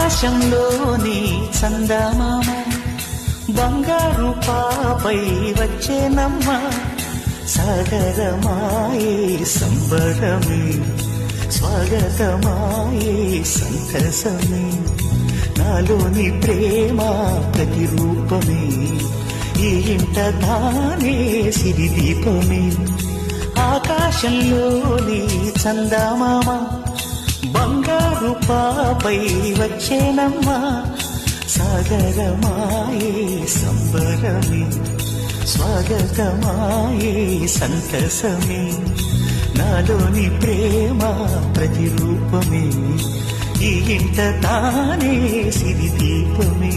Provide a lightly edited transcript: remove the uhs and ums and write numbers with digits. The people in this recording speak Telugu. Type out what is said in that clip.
ఆకాశంలోని చందమామ బంగారు పాపై వచ్చేనమ్మ సాగరమాయే సంబరమే స్వాగతమాయే సంతసమే నాలోని ప్రేమ ప్రతిరూపమే ఈ ఇంట తానే సిరిదీపమే ఆకాశంలోని చందమామ బంగారు పాపై వచ్చేనమ్మా సాగరమాయే సంబరమే స్వాగతమాయే సంతసమే నాలోని ప్రేమ ప్రతిరూపమే ఈ ఇంట తానే సిరిదీపమే